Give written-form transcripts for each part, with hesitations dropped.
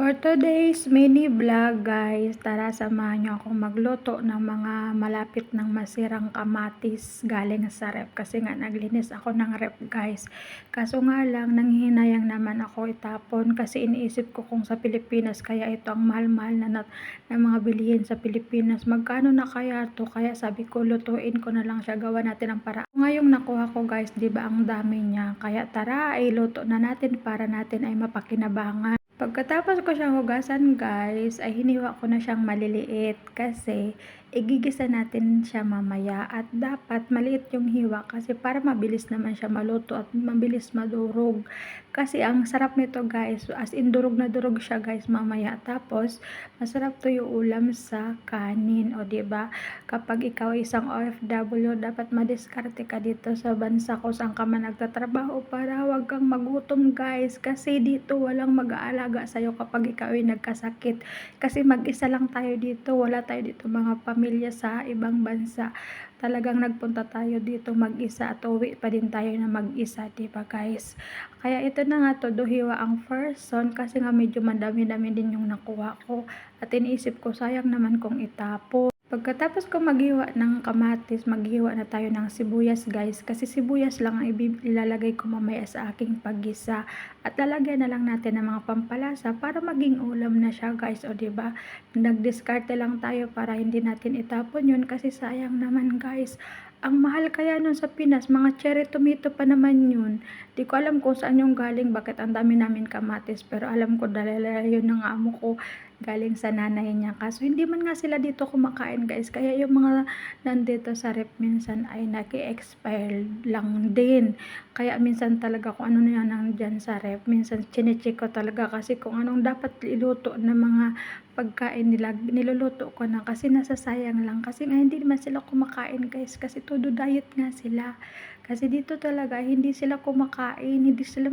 For today's mini vlog guys, tara samahan niyo akong magluto ng mga malapit ng masirang kamatis galing sa ref. Kasi nga naglinis ako ng ref guys. Kaso nga lang, nanghihinayang naman ako itapon kasi iniisip ko kung sa Pilipinas kaya ito ang mahal-mahal na mga bilihin sa Pilipinas. Magkano na kaya to? Kaya sabi ko lutuin ko na lang siya, gawa natin ang paraan. Ngayong nakuha ko guys, di ba ang dami niya? Kaya tara, iluto na natin para natin ay mapakinabangan. Pagkatapos ko siyang hugasan guys, ay hiniwa ko na siyang maliliit kasi igigisa natin siya mamaya at dapat maliit yung hiwa kasi para mabilis naman siya maluto at mabilis madurog. Kasi ang sarap nito guys, as in durog na durog siya guys mamaya. Tapos masarap to yung ulam sa kanin, o diba? Kapag ikaw isang OFW, dapat madiskarte ka dito sa bansa ko saan ka man nagtatrabaho para wag kang magutom guys, kasi dito walang mag-aalaga sa'yo kapag ikaw ay nagkasakit. Kasi mag-isa lang tayo dito, wala tayo dito mga pamilya sa ibang bansa. Talagang nagpunta tayo dito mag-isa at uwi pa din tayo na mag-isa, diba guys? Kaya ito na nga, todo hiwa ang first son kasi nga medyo madami-dami din yung nakuha ko at iniisip ko sayang naman kung itapon. Pagkatapos ko maghiwa ng kamatis, maghiwa na tayo ng sibuyas guys, kasi sibuyas lang ang ilalagay ko mamaya sa aking paggisa at lalagyan na lang natin ng mga pampalasa para maging ulam na siya guys, o diba? Nagdiskarte lang tayo para hindi natin itapon yun kasi sayang naman guys. Ang mahal kaya nun sa Pinas, mga cherry tomato pa naman yun. Di ko alam kung saan yung galing, bakit ang dami namin kamatis, pero alam ko dahil yun ng amo ko, galing sa nanay niya. Kaso hindi man nga sila dito kumakain guys, kaya yung mga nandito sa rep minsan ay naki-expire lang din. Kaya minsan talaga kung ano na yan nandyan sa rep, minsan chinecheck ko talaga kasi kung anong dapat iluto na mga pagkain nila, niluluto ko na kasi nasasayang lang. Kasi nga hindi naman sila kumakain guys, kasi todo diet nga sila. Kasi dito talaga hindi sila kumakain, hindi sila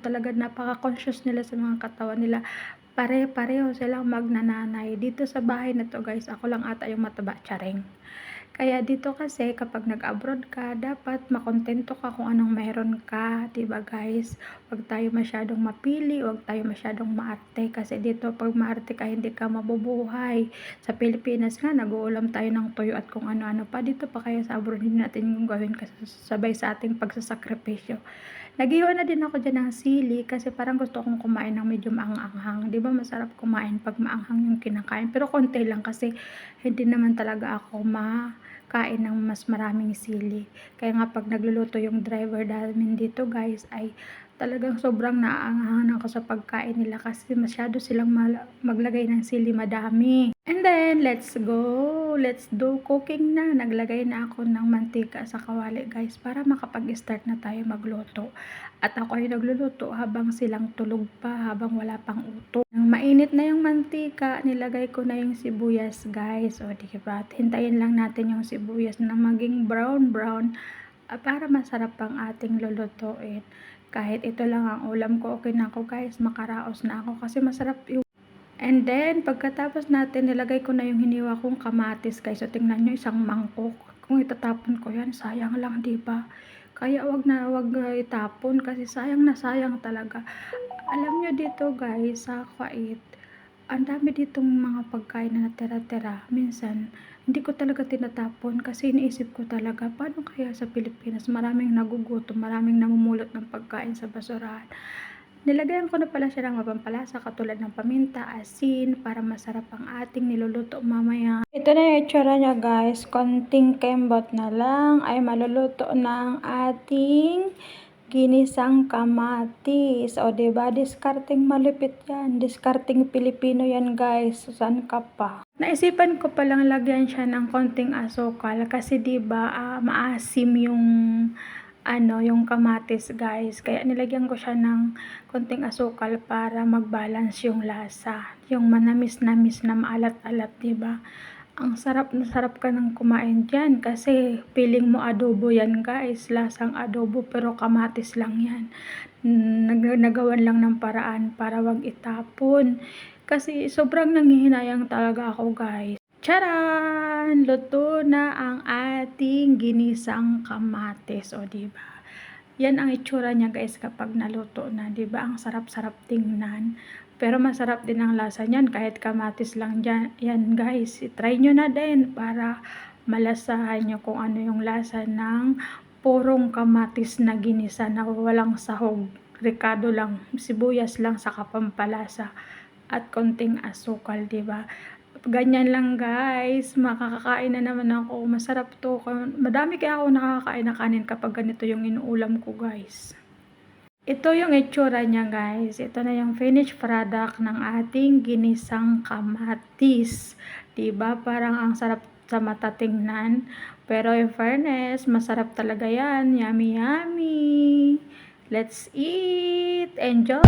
talaga napaka-conscious nila sa mga katawan nila. Pare-pareho silang magnananay. Dito sa bahay na to guys, ako lang ata yung mataba, charing. Kaya dito kasi kapag nag-abroad ka, dapat makontento ka kung anong meron ka, diba guys? Huwag tayo masyadong mapili, huwag tayo masyadong maarte kasi dito pag maarte ka hindi ka mabubuhay. Sa Pilipinas nga nag-uulam tayo ng tuyo at kung ano-ano pa, dito pa kaya sa abroad hindi natin yung gawin kasi sabay sa ating pagsasakripisyo. Naghiwa na din ako dyan ng sili kasi parang gusto kong kumain ng medyo maanghang. Di ba masarap kumain pag maanghang yung kinakain? Pero konti lang kasi hindi naman talaga ako makain ng mas maraming sili. Kaya nga pag nagluluto yung driver namin dito guys ay talagang sobrang naaanghangan ako sa pagkain nila kasi masyado silang maglagay ng sili madami. And then, let's go! Let's do cooking na. Naglagay na ako ng mantika sa kawali guys para makapag-start na tayo magluto. At ako ay nagluluto habang silang tulog pa, habang wala pang uto. Nang mainit na yung mantika, nilagay ko na yung sibuyas guys. O diba? Hintayin lang natin yung sibuyas na maging brown-brown para masarap ang ating lulutuin. Kahit ito lang ang ulam ko, okay na ako guys. Makaraos na ako kasi masarap yung. And then, pagkatapos natin, nilagay ko na yung hiniwa kong kamatis guys. So, tingnan nyo, isang mangkok. Kung itatapon ko yan, sayang lang, diba? Kaya wag itapon kasi sayang na sayang talaga. Alam nyo dito guys, sa Kuwait, ang dami ditong mga pagkain na natira-tira. Minsan, hindi ko talaga tinatapon kasi iniisip ko talaga, paano kaya sa Pilipinas? Maraming nagugutom, maraming namumulot ng pagkain sa basurahan. Nilagyan ko na pala siya ng mapampalasa katulad ng paminta, asin, para masarap ang ating niluluto mamaya. Ito na yung itsura niya guys, konting kembot na lang ay maluluto na ang ating ginisang kamatis. O diba, diskarting malupit yan, diskarting Pilipino yan guys, saan ka pa? Naisipan ko palang lagyan siya ng konting asukal kasi diba maasim yung kamatis guys, kaya nilagyan ko siya ng konting asukal para mag-balance yung lasa, yung manamis-namis na maalat-alat, diba? Ang sarap na sarap ka ng kumain dyan kasi feeling mo adobo yan guys, lasang adobo pero kamatis lang yan. Nagawan lang ng paraan para wag itapon kasi sobrang nanghihinayang talaga ako guys. Charan! Luto na ang ating ginisang kamatis, o diba? Yan ang itsura niya guys kapag naluto na, diba? Ang sarap-sarap tingnan. Pero masarap din ang lasa niyan kahit kamatis lang dyan. Yan guys, try nyo na din para malasahan nyo kung ano yung lasa ng purong kamatis na ginisa na walang sahog. Ricado lang, sibuyas lang sa pampalasa at konting asukal, diba? Ganyan lang guys, makakakain na naman ako. Masarap to. Madami kaya ako nakakain na kanin kapag ganito yung inuulam ko guys. Ito yung itsura niya guys. Ito na yung finished product ng ating ginisang kamatis. Diba? Parang ang sarap sa mata tingnan. Pero in fairness, masarap talaga yan. Yummy, yummy. Let's eat. Enjoy!